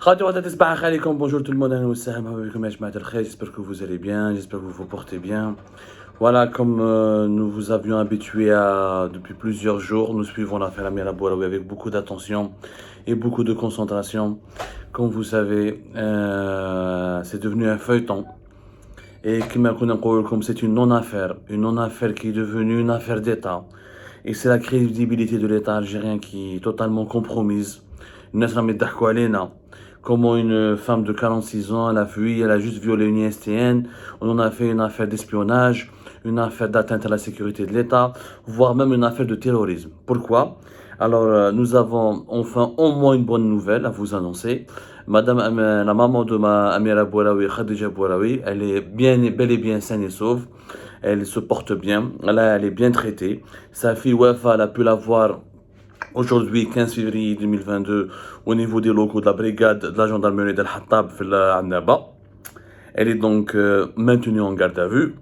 Bonjour tout le monde, j'espère que vous allez bien, j'espère que vous vous portez bien. Voilà, comme nous vous avions habitué depuis plusieurs jours, nous suivons l'affaire Amira Bouraoui avec beaucoup d'attention et beaucoup de concentration. Comme vous savez, c'est devenu un feuilleton. Et comme c'est une non-affaire qui est devenue une affaire d'État. Et c'est la crédibilité de l'État algérien qui est totalement compromise. Comment une femme de 46 ans, elle a juste violé une ISTN, on en a fait une affaire d'espionnage, une affaire d'atteinte à la sécurité de l'État, voire même une affaire de terrorisme. Pourquoi? Alors, nous avons enfin au moins une bonne nouvelle à vous annoncer. La maman de Amira Bouraoui, Khadija Bouraoui, elle est bel et bien saine et sauve. Elle se porte bien, elle est bien traitée. Sa fille Wafa, elle a pu la voir aujourd'hui, 15 février 2022, au niveau des locaux de la brigade de la gendarmerie d'Al Hattab à Annaba. Elle est donc maintenue en garde à vue,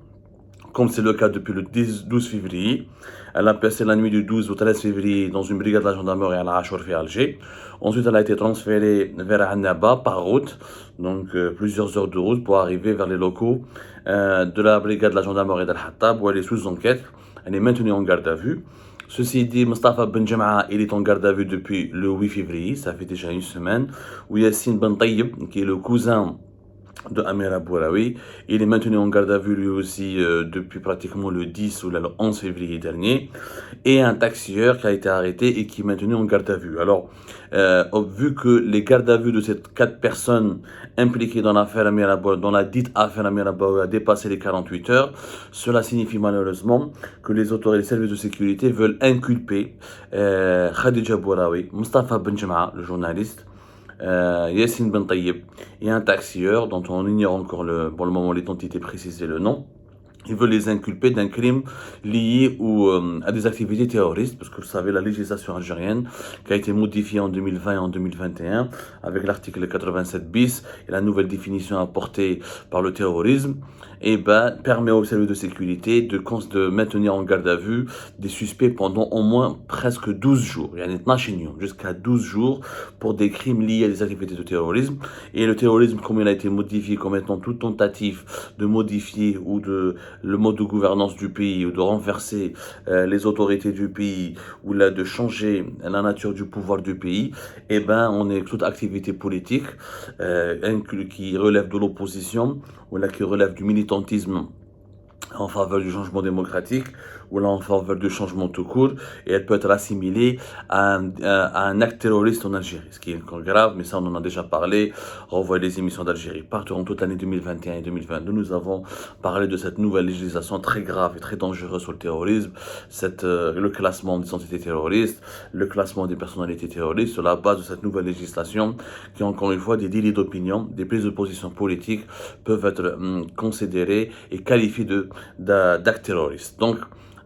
comme c'est le cas depuis le 12 février. Elle a passé la nuit du 12 au 13 février dans une brigade de la gendarmerie à la Achourfi à Alger. Ensuite, elle a été transférée vers Annaba par route, donc plusieurs heures de route pour arriver vers les locaux de la brigade de la gendarmerie d'Al Hattab où elle est sous enquête. Elle est maintenue en garde à vue. Ceci dit, Mustafa Ben Jama'a, il est en garde à vue depuis le 8 février, ça fait déjà une semaine, où Yassine Ben Tayyib, qui est le cousin de Amira Bouraoui, il est maintenu en garde à vue lui aussi depuis pratiquement le 10 ou le 11 février dernier, et un taxieur qui a été arrêté et qui est maintenu en garde à vue. Alors, vu que les gardes à vue de ces 4 personnes impliquées dans l'affaire Amira Bouraoui, dans la dite affaire Amira Bouraoui, a dépassé les 48 heures, cela signifie malheureusement que les autorités et les services de sécurité veulent inculper Khadija Bouraoui, Mustafa Ben Jama'a, le journaliste, Yassine Ben Tayyib et un taxieur dont on ignore encore pour le moment l'identité précise et le nom. Ils veulent les inculper d'un crime lié à des activités terroristes, parce que vous savez, la législation algérienne, qui a été modifiée en 2020 et en 2021, avec l'article 87 bis et la nouvelle définition apportée par le terrorisme, permet aux services de sécurité de maintenir en garde à vue des suspects pendant au moins presque 12 jours. Il y a jusqu'à 12 jours pour des crimes liés à des activités de terrorisme. Et le terrorisme, comme il a été modifié comme étant toute tentative de modifier ou le mode de gouvernance du pays ou de renverser les autorités du pays ou là de changer la nature du pouvoir du pays, on est toute activité politique qui relève de l'opposition ou là qui relève du militantisme en faveur du changement démocratique ou là en faveur du changement tout court, et elle peut être assimilée à un acte terroriste en Algérie, ce qui est encore grave, mais ça on en a déjà parlé. Revoyez les émissions d'Algérie partout en toute l'année 2021 et 2022, nous avons parlé de cette nouvelle législation très grave et très dangereuse sur le terrorisme, le classement des entités terroristes, le classement des personnalités terroristes sur la base de cette nouvelle législation qui, encore une fois, des délits d'opinion, des prises de position politiques peuvent être considérés et qualifiés d'actes terroristes. Donc,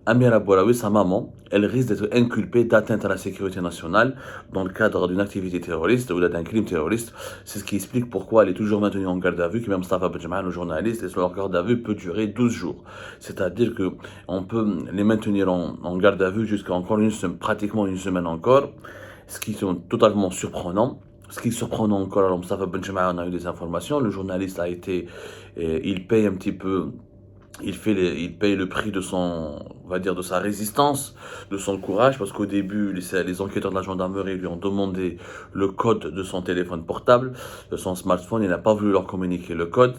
Amira Bouraoui, sa maman, elle risque d'être inculpée d'atteinte à la sécurité nationale dans le cadre d'une activité terroriste ou d'un crime terroriste. C'est ce qui explique pourquoi elle est toujours maintenue en garde à vue, que même Mustafa Ben Jama'a, le journaliste, et son garde à vue peut durer 12 jours. C'est-à-dire qu'on peut les maintenir en garde à vue jusqu'à encore pratiquement une semaine encore, ce qui est totalement surprenant. Ce qui est surprenant encore, alors Mustafa Ben Jama'a, on a eu des informations, le journaliste il paye un petit peu. Il paye le prix de de sa résistance, de son courage, parce qu'au début, les enquêteurs de la gendarmerie lui ont demandé le code de son téléphone portable, de son smartphone. Il n'a pas voulu leur communiquer le code,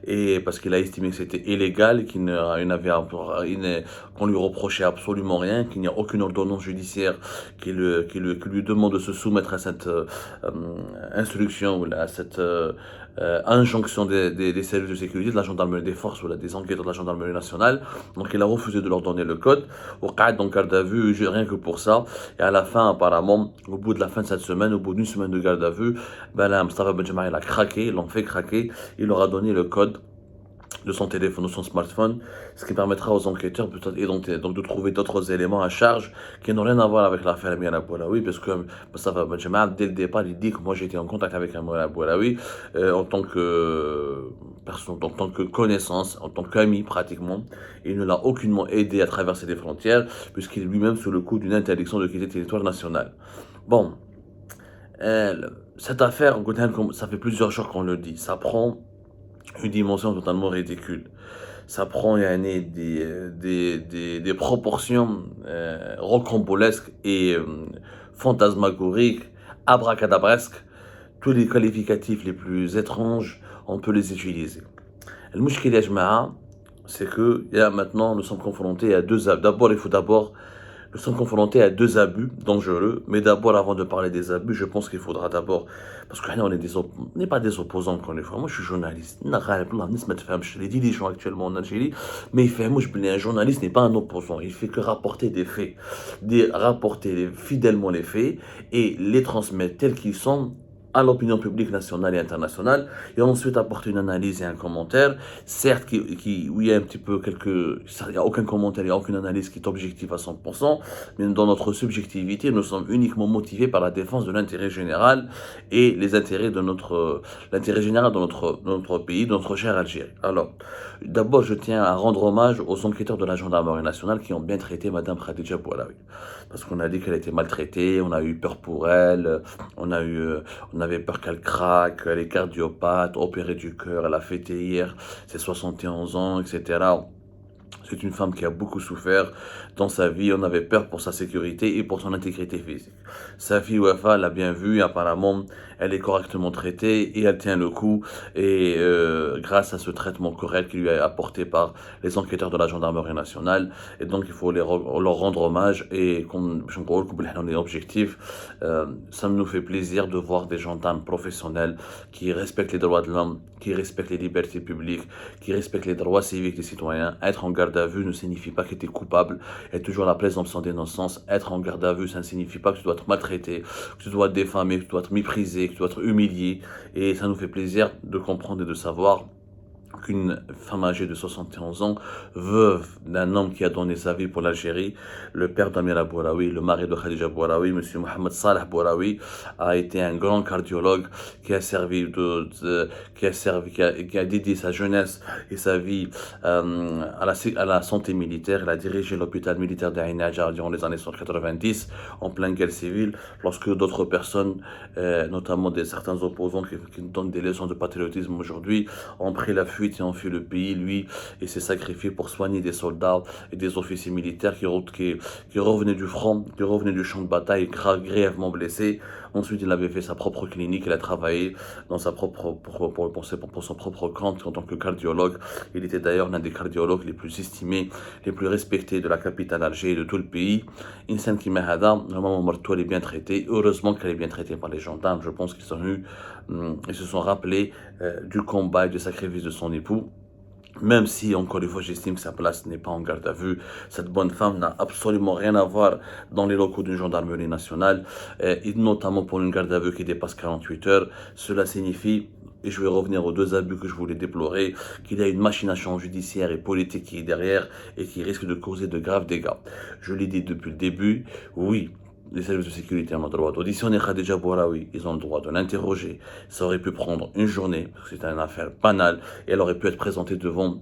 et parce qu'il a estimé que c'était illégal, qu'on lui reprochait absolument rien, qu'il n'y a aucune ordonnance judiciaire qui lui demande de se soumettre à cette instruction ou à cette injonction des services de sécurité, de la gendarmerie, des forces ou des enquêteurs de la gendarmerie nationale. Donc il a refusé de leur donner le code. Au cas donc garde à vue, rien que pour ça. Et à la fin, apparemment, au bout de la fin de cette semaine, au bout d'une semaine de garde à vue, là, Mustafa Ben Jama'a, il a craqué, ils l'ont fait craquer. Il leur a donné le code de son téléphone, de son smartphone, ce qui permettra aux enquêteurs donc de trouver d'autres éléments à charge qui n'ont rien à voir avec l'affaire Amira Bouraoui, parce que Mustafa Ben Jama'a, dès le départ, il dit que moi j'étais en contact avec Amira Bouraoui en tant que personne, en tant que connaissance, en tant qu'ami pratiquement. Il ne l'a aucunement aidé à traverser les frontières, puisqu'il est lui-même sous le coup d'une interdiction de quitter le territoire national. Bon. Cette affaire, ça fait plusieurs jours qu'on le dit, ça prend une dimension totalement ridicule. Ça prend des proportions rocambolesques et fantasmagoriques, abracadabresques. Tous les qualificatifs les plus étranges, on peut les utiliser. Le mouchkil ya jama'a, c'est que maintenant nous sommes confrontés à deux abus. Nous sommes confrontés à deux abus dangereux, mais d'abord, avant de parler des abus, je pense qu'il faudra d'abord, parce qu'on n'est pas des opposants encore une fois. Moi, je suis journaliste. Je l'ai dit les gens actuellement en Algérie, mais un journaliste n'est pas un opposant. Il fait que rapporter des faits, rapporter fidèlement les faits et les transmettre tels qu'ils sont à l'opinion publique nationale et internationale, et ensuite apporter une analyse et un commentaire, certes, où il y a un petit peu il n'y a aucun commentaire, il n'y a aucune analyse qui est objective à 100%, mais dans notre subjectivité, nous sommes uniquement motivés par la défense de l'intérêt général et les intérêts l'intérêt général de notre pays, de notre chère Algérie. Alors, d'abord, je tiens à rendre hommage aux enquêteurs de la gendarmerie nationale qui ont bien traité Madame Khadija Boualaoui. Parce qu'on a dit qu'elle était maltraitée, on a eu peur pour elle, on avait peur qu'elle craque, elle est cardiopathe, opérée du cœur, elle a fêté hier ses 71 ans, etc. C'est une femme qui a beaucoup souffert dans sa vie. On avait peur pour sa sécurité et pour son intégrité physique. Sa fille Wafa l'a bien vu. Apparemment, elle est correctement traitée et elle tient le coup. Et grâce à ce traitement correct qui lui est apporté par les enquêteurs de la gendarmerie nationale. Et donc, il faut leur rendre hommage. Et comme on est objectif, ça nous fait plaisir de voir des gendarmes professionnels qui respectent les droits de l'homme, qui respectent les libertés publiques, qui respectent les droits civiques des citoyens. Être en garde à vue ne signifie pas que tu es coupable. Et toujours la présomption d'innocence. Être en garde à vue, ça ne signifie pas que tu dois être maltraité, que tu dois être diffamé, que tu dois être méprisé, que tu dois être humilié. Et ça nous fait plaisir de comprendre et de savoir qu'une femme âgée de 71 ans, veuve d'un homme qui a donné sa vie pour l'Algérie, le père d'Amira Boualaoui, le mari de Khadija Boualaoui, M. Mohamed Salah Boualaoui, a été un grand cardiologue qui a dédié sa jeunesse et sa vie à la santé militaire. Il a dirigé l'hôpital militaire d'Ain Adjar durant les années 190, en pleine guerre civile, lorsque d'autres personnes, notamment certains opposants qui nous donnent des leçons de patriotisme aujourd'hui, ont pris la fuite et ont fui le pays. Lui, il s'est sacrifié pour soigner des soldats et des officiers militaires qui revenaient du front, qui revenaient du champ de bataille, grièvement blessés. Ensuite, il avait fait sa propre clinique, il a travaillé dans pour son propre compte en tant que cardiologue. Il était d'ailleurs l'un des cardiologues les plus estimés, les plus respectés de la capitale Alger et de tout le pays. Insan Kimahada, normalement, Martou, elle est bien traitée. Heureusement qu'elle est bien traitée par les gendarmes. Je pense ils se sont rappelés du combat et du sacrifice de son époux. Même si, encore une fois, j'estime que sa place n'est pas en garde à vue, cette bonne femme n'a absolument rien à voir dans les locaux d'une gendarmerie nationale, et notamment pour une garde à vue qui dépasse 48 heures. Cela signifie, et je vais revenir aux deux abus que je voulais déplorer, qu'il y a une machination judiciaire et politique qui est derrière et qui risque de causer de graves dégâts. Je l'ai dit depuis le début, oui. Les services de sécurité ont le droit d'auditionner Khadija Boualaoui, ils ont le droit de l'interroger. Ça aurait pu prendre une journée, parce que c'est une affaire banale, et elle aurait pu être présentée devant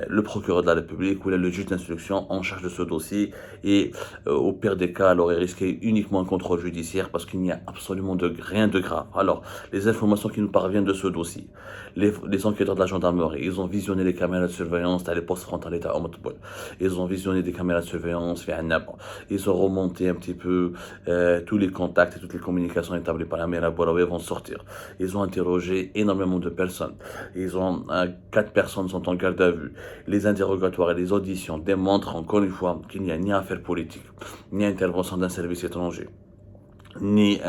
le procureur de la République ou le juge d'instruction en charge de ce dossier. Et au pire des cas, elle aurait risqué uniquement un contrôle judiciaire parce qu'il n'y a absolument rien de grave. Alors, les informations qui nous parviennent de ce dossier, les enquêteurs de la gendarmerie, ils ont visionné les caméras de surveillance à l'époque frontalière à Oumtboul. Ils ont visionné des caméras de surveillance, ils ont remonté un petit peu tous les contacts et toutes les communications établies par Amira Boualaoui vont sortir. Ils ont interrogé énormément de personnes. 4 personnes sont en garde à vue. Les interrogatoires et les auditions démontrent encore une fois qu'il n'y a ni affaire politique, ni intervention d'un service étranger, ni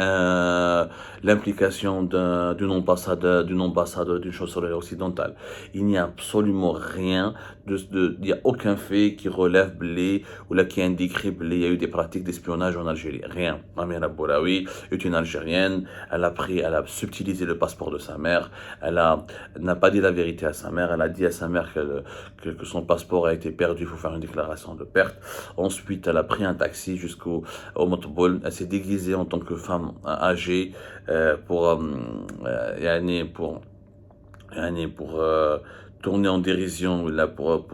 l'implication d'une ambassade d'une chancellerie occidentale. Il n'y a absolument rien, il n'y a aucun fait qui relève blé ou là qui indiquerait blé. Il y a eu des pratiques d'espionnage en Algérie. Rien. Amira Boualaoui est une Algérienne. Elle a subtilisé le passeport de sa mère. N'a pas dit la vérité à sa mère. Elle a dit à sa mère que son passeport a été perdu. Il faut faire une déclaration de perte. Ensuite, elle a pris un taxi jusqu'au Montbol. Elle s'est déguisée en tant que femme âgée pour tourner en dérision là, pour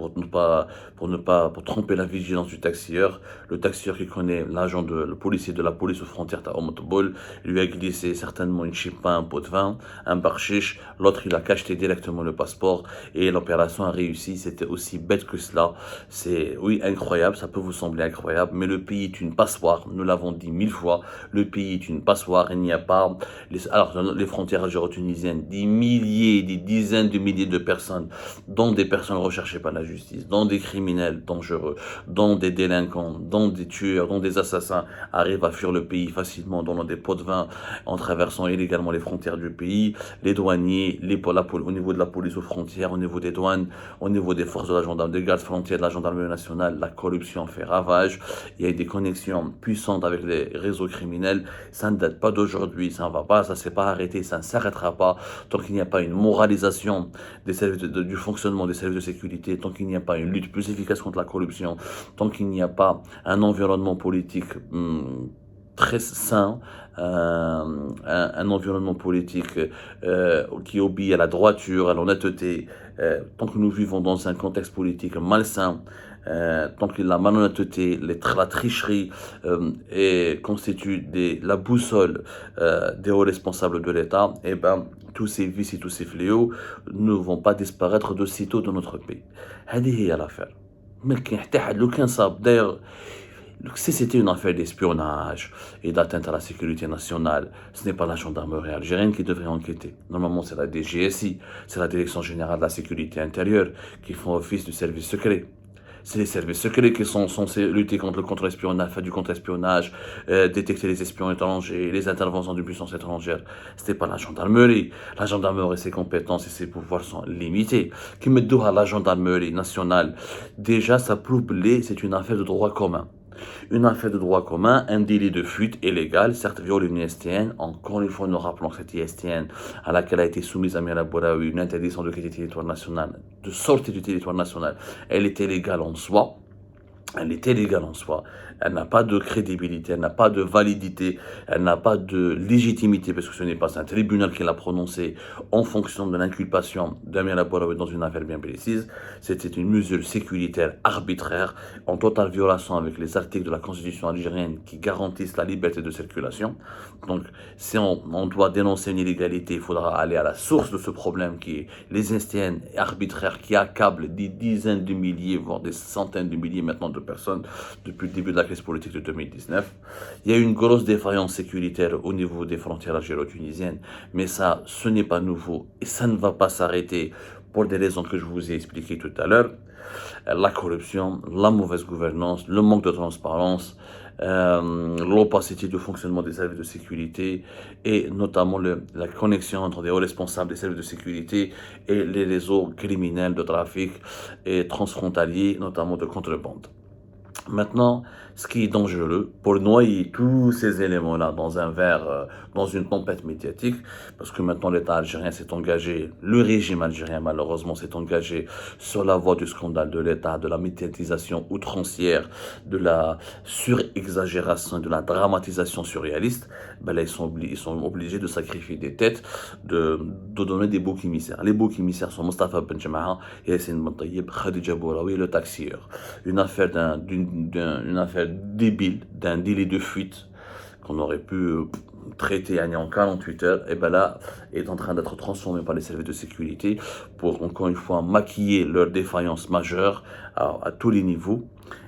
tromper la vigilance du taxieur. Le taxieur qui connaît le policier de la police aux frontières Taomotobol, lui a glissé certainement une chippa, un pot de vin, un barchiche. L'autre, il a cacheté directement le passeport et l'opération a réussi. C'était aussi bête que cela. C'est, oui, incroyable, ça peut vous sembler incroyable, mais le pays est une passoire. Nous l'avons dit 1000 fois. Le pays est une passoire. Il n'y a pas, les frontières algéro-tunisiennes, des milliers, des dizaines de milliers de personnes, dont des personnes recherchées par la justice, dont des criminels dangereux, dont des délinquants, dont des tueurs, dont des assassins, arrivent à fuir le pays facilement dans des pots de vin en traversant illégalement les frontières du pays. Les douaniers, au niveau de la police aux frontières, au niveau des douanes, au niveau des forces de la gendarmerie, des gardes frontières, de la gendarmerie nationale, la corruption fait ravage. Il y a des connexions puissantes avec les réseaux criminels. Ça ne date pas d'aujourd'hui, ça ne va pas, ça ne s'est pas arrêté, ça ne s'arrêtera pas tant qu'il n'y a pas une moralisation des services du fonctionnement des services de sécurité, tant qu'il n'y a pas une lutte plus efficace contre la corruption, tant qu'il n'y a pas un environnement politique très sain, un environnement politique qui obéit à la droiture, à l'honnêteté, tant que nous vivons dans un contexte politique malsain, tant que la malhonnêteté, la tricherie constitue la boussole des hauts responsables de l'État, et ben tous ces vices et tous ces fléaux ne vont pas disparaître de sitôt de notre pays. هذه هي l'affaire. ما كاين حتى حد لو كان صاب d'ailleurs. Si c'était une affaire d'espionnage et d'atteinte à la sécurité nationale, ce n'est pas la gendarmerie algérienne qui devrait enquêter. Normalement, c'est la DGSI, c'est la Direction générale de la sécurité intérieure qui font office du service secret. C'est les services secrets qui sont censés lutter contre le contre-espionnage, faire du contre-espionnage, détecter les espions étrangers, les interventions d'une puissance étrangère. C'était pas la gendarmerie. La gendarmerie, ses compétences et ses pouvoirs sont limités. Qui me dit à la gendarmerie nationale, déjà, ça prouve que c'est une affaire de droit commun. Une affaire de droit commun, un délit de fuite illégal, certes viole une ISTN. Encore une fois, nous rappelons que cette ISTN à laquelle a été soumise Amira Bouraoui, une interdiction de quitter le territoire national, de sortir du territoire national, elle est illégale en soi. Elle est illégale en soi. Elle n'a pas de crédibilité, elle n'a pas de validité, elle n'a pas de légitimité, parce que ce n'est pas un tribunal qui l'a prononcé en fonction de l'inculpation d'Amir Bouraoui dans une affaire bien précise. C'était une mesure sécuritaire arbitraire, en totale violation avec les articles de la Constitution algérienne qui garantissent la liberté de circulation. Donc, si on doit dénoncer une illégalité, il faudra aller à la source de ce problème qui est les STN arbitraires qui accablent des dizaines de milliers, voire des centaines de milliers maintenant de personnes depuis le début de la crise politique de 2019. Il y a une grosse défaillance sécuritaire au niveau des frontières algéro-tunisiennes, mais ça, ce n'est pas nouveau et ça ne va pas s'arrêter pour des raisons que je vous ai expliquées tout à l'heure. La corruption, la mauvaise gouvernance, le manque de transparence, l'opacité du fonctionnement des services de sécurité et notamment la connexion entre les hauts responsables des services de sécurité et les réseaux criminels de trafic et transfrontaliers, notamment de contrebande. Maintenant, ce qui est dangereux, pour noyer tous ces éléments-là dans un verre, dans une tempête médiatique, parce que maintenant l'État algérien s'est engagé, le régime algérien malheureusement s'est engagé sur la voie du scandale de l'État, de la médiatisation outrancière, de la surexagération, de la dramatisation surréaliste. Ben là, ils sont obligés de sacrifier des têtes, de donner des boucs émissaires. Les boucs émissaires sont Mostafa Ben Jamaha, Yassine Ben Tayyib, Khadija Bouraoui, le taxieur. Une affaire une affaire débile, d'un délit de fuite qu'on aurait pu traiter en 48 heures, et ben là, est en train d'être transformé par les services de sécurité pour, encore une fois, maquiller leurs défaillances majeures à tous les niveaux.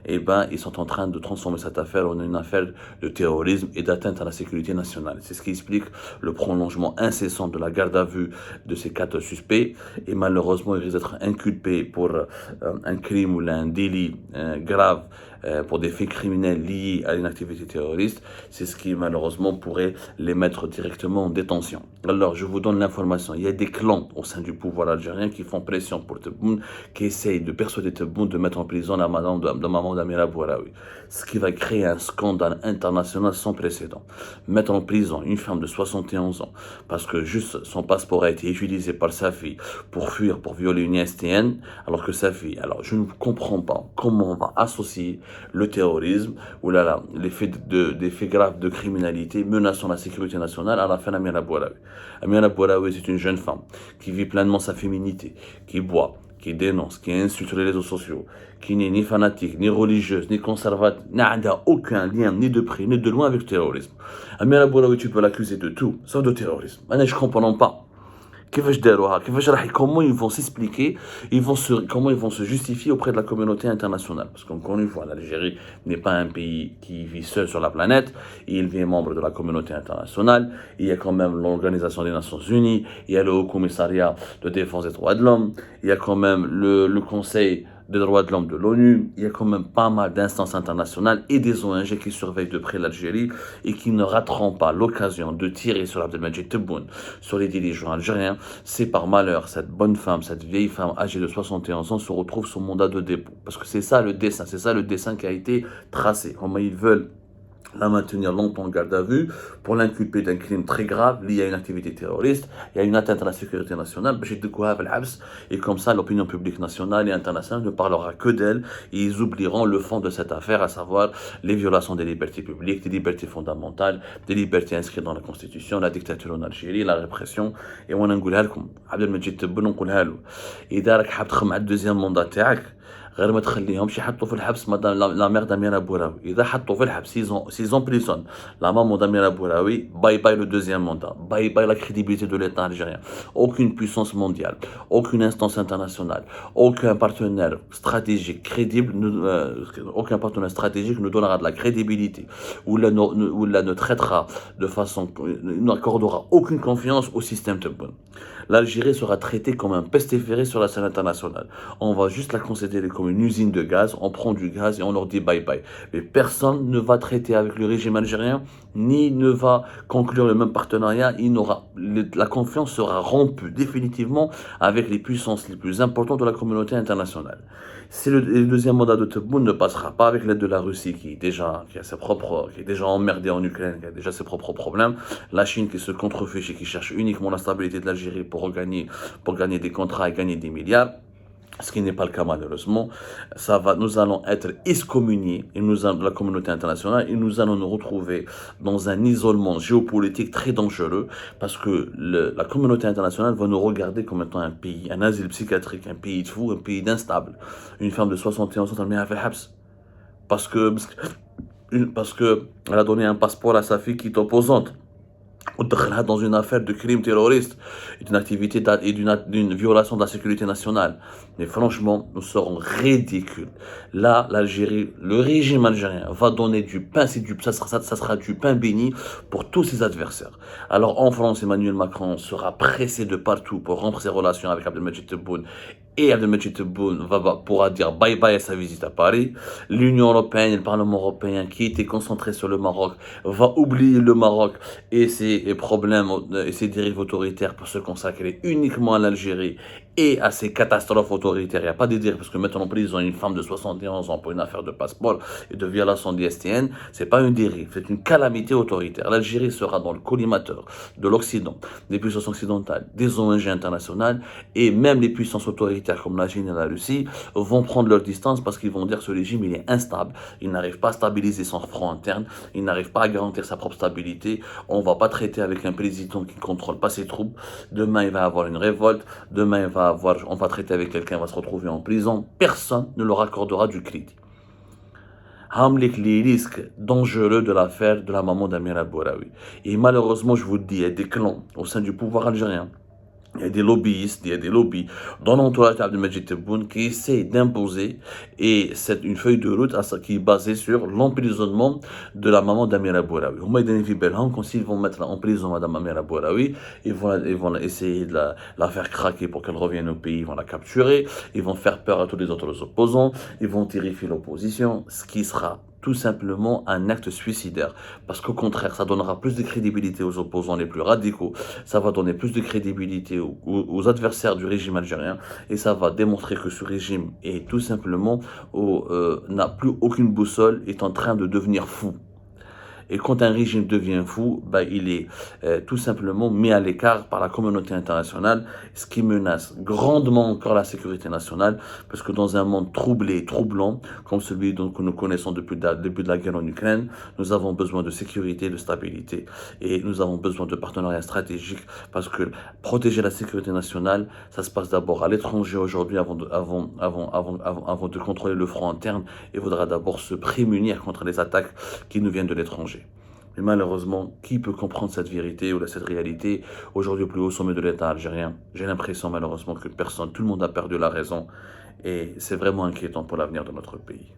Et ben, ils sont en train de transformer cette affaire en une affaire de terrorisme et d'atteinte à la sécurité nationale. C'est ce qui explique le prolongement incessant de la garde à vue de ces 4 suspects. Et malheureusement, ils risquent d'être inculpés pour un crime ou un délit grave, pour des faits criminels liés à une activité terroriste. C'est ce qui, malheureusement, pourrait les mettre directement en détention. Alors, je vous donne l'information. Il y a des clans au sein du pouvoir algérien qui font pression pour Tebboune, qui essayent de persuader Tebboune de mettre en prison la maman d'Amira Bouraoui. Ce qui va créer un scandale international sans précédent. Mettre en prison une femme de 71 ans parce que juste son passeport a été utilisé par sa fille pour fuir, pour violer une ISTN, alors que sa fille... Alors, je ne comprends pas comment on va associer le terrorisme ou des faits graves de criminalité menaçant la sécurité nationale à la fin d'Amira Bouraoui. Amira Bouraoui, c'est une jeune femme qui vit pleinement sa féminité, qui boit, qui dénonce, qui insulte sur les réseaux sociaux, qui n'est ni fanatique, ni religieuse, ni conservatrice, n'a aucun lien, ni de près, ni de loin avec le terrorisme. Amira Bouraoui, tu peux l'accuser de tout, sauf de terrorisme. Je ne comprends pas. Comment ils vont s'expliquer, comment ils vont se justifier auprès de la communauté internationale. Parce qu'encore une fois, l'Algérie n'est pas un pays qui vit seul sur la planète, il est membre de la communauté internationale, il y a quand même l'Organisation des Nations Unies, il y a le Haut Commissariat de défense des droits de l'homme, il y a quand même le Conseil des droits de l'homme de l'ONU, il y a quand même pas mal d'instances internationales et des ONG qui surveillent de près l'Algérie et qui ne rateront pas l'occasion de tirer sur Abdelmadjid Tebboune, sur les dirigeants algériens. C'est par malheur, cette bonne femme, cette vieille femme âgée de 71 ans se retrouve sous mandat de dépôt. Parce que c'est ça le dessin qui a été tracé. Comment ils veulent la maintenir longtemps en garde à vue pour l'inculper d'un crime très grave lié à une activité terroriste et à une atteinte à la sécurité nationale. Et comme ça, l'opinion publique nationale et internationale ne parlera que d'elle et ils oublieront le fond de cette affaire, à savoir les violations des libertés publiques, des libertés fondamentales, des libertés inscrites dans la Constitution, la dictature en Algérie, la répression. Et on a Abdelmadjid Tebboune نقولها له إذا راك حاب تخمم على الدوزيام موندا تاعك غير ما تخليهمش يحطوا في الحبس مدام لا مير داميرا بوراوي اذا حطوا في الحبس سيزون بريزون لا مامو داميرا بوراوي باي باي لو دوزيام موندا باي باي la crédibilité de l'État algérien, aucune puissance mondiale, aucune instance internationale, aucun partenaire stratégique crédible aucun partenaire stratégique ne donnera de la crédibilité ou ne traitera de façon n'accordera aucune confiance au système Tebboune. L'Algérie sera traitée comme un pestiféré sur la scène internationale. On va juste la considérer comme une usine de gaz, on prend du gaz et on leur dit bye bye. Mais personne ne va traiter avec le régime algérien, ni ne va conclure le même partenariat. La confiance sera rompue définitivement avec les puissances les plus importantes de la communauté internationale. Si le deuxième mandat de Tebboune ne passera pas avec l'aide de la Russie, qui est déjà emmerdée en Ukraine, qui a déjà ses propres problèmes, la Chine qui se contrefiche et qui cherche uniquement la stabilité de l'Algérie pour gagner des contrats et gagner des milliards, ce qui n'est pas le cas malheureusement, nous allons être excommuniés de la communauté internationale et nous allons nous retrouver dans un isolement géopolitique très dangereux parce que la communauté internationale va nous regarder comme étant un pays, un asile psychiatrique, un pays de fous, un pays d'instable. Une femme de 71 ans, elle met à faire habs parce que elle a donné un passeport à sa fille qui est opposante. Dans une affaire de crime terroriste, d'une activité et d'une violation de la sécurité nationale. Mais franchement, nous serons ridicules. Là, l'Algérie, le régime algérien va donner du pain, ça sera du pain béni pour tous ses adversaires. Alors en France, Emmanuel Macron sera pressé de partout pour rompre ses relations avec Abdelmadjid Tebboune et Abdelmadjid Tebboune pourra dire bye bye à sa visite à Paris. L'Union européenne et le Parlement européen qui étaient concentrés sur le Maroc va oublier le Maroc et ses problèmes et ses dérives autoritaires pour se consacrer uniquement à l'Algérie et à ces catastrophes autoritaires. Il n'y a pas de dire parce que maintenant en prison une femme de 71 ans pour une affaire de passeport et de violation d'ISTN, c'est pas une dérive, c'est une calamité autoritaire. L'Algérie sera dans le collimateur de l'Occident, des puissances occidentales, des ONG internationales et même les puissances autoritaires comme la Chine et la Russie vont prendre leur distance parce qu'ils vont dire que ce régime il est instable, il n'arrive pas à stabiliser son front interne, il n'arrive pas à garantir sa propre stabilité. On va pas traiter avec un président qui ne contrôle pas ses troupes. Demain il va avoir une révolte, demain on va traiter avec quelqu'un, va se retrouver en prison, personne ne leur accordera du crédit. Hamlik les risques dangereux de l'affaire de la maman d'Amira Bouraoui. Et malheureusement, je vous le dis, il y a des clans au sein du pouvoir algérien. Il y a des lobbyistes, il y a des lobbies dans l'entourage d'Abdelmadjid Tebboune qui essayent d'imposer, et c'est une feuille de route qui est basée sur l'emprisonnement de la maman d'Amira Bouraoui. Quand ils vont mettre en prison Madame Amira Bouraoui, ils vont essayer de la faire craquer pour qu'elle revienne au pays, ils vont la capturer, ils vont faire peur à tous les autres opposants, ils vont terrifier l'opposition, ce qui sera tout simplement un acte suicidaire. Parce qu'au contraire, ça donnera plus de crédibilité aux opposants les plus radicaux, ça va donner plus de crédibilité aux adversaires du régime algérien, et ça va démontrer que ce régime est tout simplement n'a plus aucune boussole, est en train de devenir fou. Et quand un régime devient fou, il est tout simplement mis à l'écart par la communauté internationale, ce qui menace grandement encore la sécurité nationale, parce que dans un monde troublé et troublant, comme celui que nous connaissons depuis le début de la guerre en Ukraine, nous avons besoin de sécurité, de stabilité, et nous avons besoin de partenariats stratégiques, parce que protéger la sécurité nationale, ça se passe d'abord à l'étranger aujourd'hui, avant de contrôler le front interne. Il faudra d'abord se prémunir contre les attaques qui nous viennent de l'étranger. Mais malheureusement, qui peut comprendre cette vérité ou cette réalité aujourd'hui au plus haut sommet de l'État algérien? J'ai l'impression malheureusement que personne, tout le monde a perdu la raison, et c'est vraiment inquiétant pour l'avenir de notre pays.